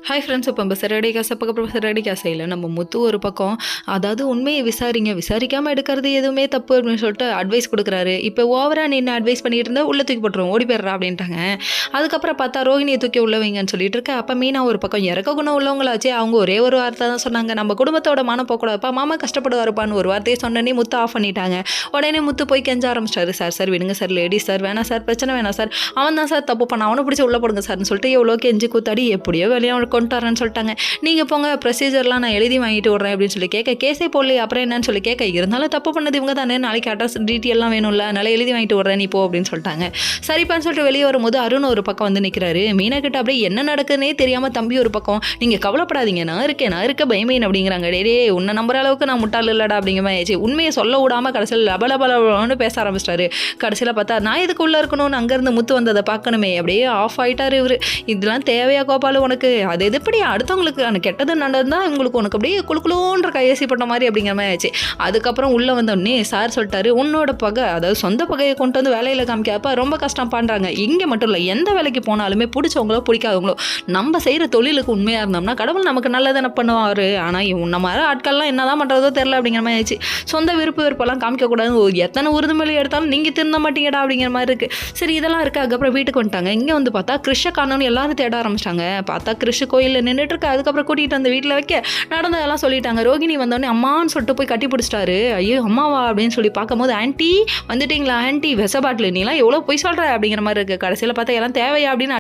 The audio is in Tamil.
Hi friends. இப்போ நம்ம சிறகடி காசு பக்கம் சிறகடி காசையில் நம்ம முத்து ஒரு பக்கம், அதாவது உண்மையை விசாரிங்க, விசாரிக்காமல் எடுக்கிறது எதுவுமே தப்பு அப்படின்னு சொல்லிட்டு அட்வைஸ் கொடுக்குறாரு. இப்போ ஓவராக நின்று அட்வைஸ் பண்ணிட்டு இருந்தா உள்ளே தூக்கி போட்டுருவோம், ஓடி போயிடுறா அப்படின்ட்டாங்க. அதுக்கப்புறம் பார்த்தா ரோஹிணியை தூக்கி உள்ள வைங்கன்னு சொல்லிட்டு இருக்க. அப்போ மீனா ஒரு பக்கம் இறக்க குணம் உள்ளவங்களாச்சே, அவங்க ஒரே ஒரு வார்த்தை தான் சொன்னாங்க, நம்ம குடும்பத்தோட மானம் போகக்கூடாதுப்பா, மாமா கஷ்டப்படுவாருப்பான்னு ஒரு வார்த்தையை சொன்னோன்னே முத்து ஆஃப் பண்ணிட்டாங்க. உடனே முத்து போய் கெஞ்ச ஆரம்பிச்சிட்டாரு. சார் சார் விடுங்க சார், லேடிஸ் சார், வேணாம் சார், பிரச்சனை வேணாம் சார், அவன் தான் சார் தப்பு பண்ண, அவனை பிடிச்சி உள்ள போடுங்க சார்னு சொல்லிட்டு எவ்வளோ கெஞ்சி கூத்தாடி எப்படியோ வெளியே கொண்டு வரேன்னு சொல்லிட்டாங்க. நீங்கள் போங்க, ப்ரொசீஜர்லாம் நான் எழுதி வாங்கிட்டு விட்றேன் அப்படின்னு சொல்லி கேட்க, கேஸே போடலையே அப்புறம் என்னன்னு சொல்லி கேட்க, இருந்தாலும் தப்பு பண்ணது இவங்க தானே, நாளைக்கு அட்ரஸ் டீட்டெயிலாம் வேணும்ல, அதனால் எழுதி வாங்கிட்டு விட்றேன் நீ போ அப்படின்னு சொல்லிட்டாங்க. சரிப்பான்னு சொல்லிட்டு வெளியே வரும்போது அருண் ஒரு பக்கம் வந்து நிற்கிறாரு. மீனா கிட்ட அப்படியே என்ன நடக்குதுன்னே தெரியாமல் தம்பி ஒரு பக்கம், நீங்கள் கவலைப்படாதீங்க, நான் இருக்க பயமேன் அப்படிங்கிறாங்க. டே உன்னை நம்புற அளவுக்கு நான் முட்டாள் இல்லடா அப்படிங்கிற மாதிரி உண்மையை சொல்ல விடாமல் கடைசியில் லபலபலன்னு பேச ஆரம்பிச்சிட்டாரு. கடைசியில் பார்த்தா நான் இதுக்கு உள்ளே இருக்கணும்னு அங்கேருந்து முத்து வந்ததை பார்க்கணுமே, அப்படியே ஆஃப் ஆகிட்டார் இவர். இதெல்லாம் தேவையா கோபாலு உனக்கு, அது இது எப்படி அடுத்தவங்களுக்கு அந்த கெட்டது நடந்தால் இவங்களுக்கு உனக்கு அப்படியே குழுக்குலோன்ற கையேசி போட்ட மாதிரி அப்படிங்கிற மாதிரி ஆச்சு. அதுக்கப்புறம் உள்ளே வந்தோடனே சார் சொல்லிட்டாரு, உன்னோட பகை, அதாவது சொந்த பகையை கொண்டு வந்து வேலையில் காமிக்கப்ப ரொம்ப கஷ்டம் பண்ணுறாங்க. இங்கே மட்டும் இல்லை, எந்த வேலைக்கு போனாலுமே பிடிச்சவங்களோ பிடிக்காதவங்களோ நம்ம செய்கிற தொழிலுக்கு உண்மையாக இருந்தோம்னா கடவுள் நமக்கு நல்லதான பண்ணுவார். ஆனால் உன்ன மாதிரி ஆட்கள்லாம் என்ன தான் பண்ணுறதோ தெரில அப்படிங்கிற மாதிரி ஆச்சு. சொந்த விருப்பெல்லாம் காமிக்கக்கூடாது, எத்தனை உறுதிமொழி எடுத்தாலும் நீங்கள் திருந்த மாட்டீங்கடா அப்படிங்கிற மாதிரி இருக்குது. சரி இதெல்லாம் இருக்குது. அதுக்கப்புறம் வீட்டுக்கு வந்துட்டாங்க. இங்கே வந்து பார்த்தா கிருஷ்ண காணோன்னு எல்லாரும் தேட ஆரம்பிச்சிட்டாங்க. பார்த்தா கிருஷ்ண கோயிலில் நின்றுட்டு இருக்கு. அதுக்கப்புறம் கூட்டிகிட்டு வந்து வீட்டில் வைக்க நடந்ததெல்லாம் சொல்லிட்டாங்க. ரோகிணி வந்தோடனே அம்மான்னு சொல்லிட்டு போய் கட்டி பிடிச்சிட்டாரு. ஐயோ அம்மாவா அப்படின்னு சொல்லி பார்க்கும்போது, ஆன்ட்டி வந்துட்டீங்களா ஆன்ட்டி, விஷ பாட்டில் நீலாம் எவ்வளோ போய் சொல்கிற அப்படிங்கிற மாதிரி இருக்குது. கடைசியில் பார்த்தா எல்லாம் தேவையா அப்படின்னு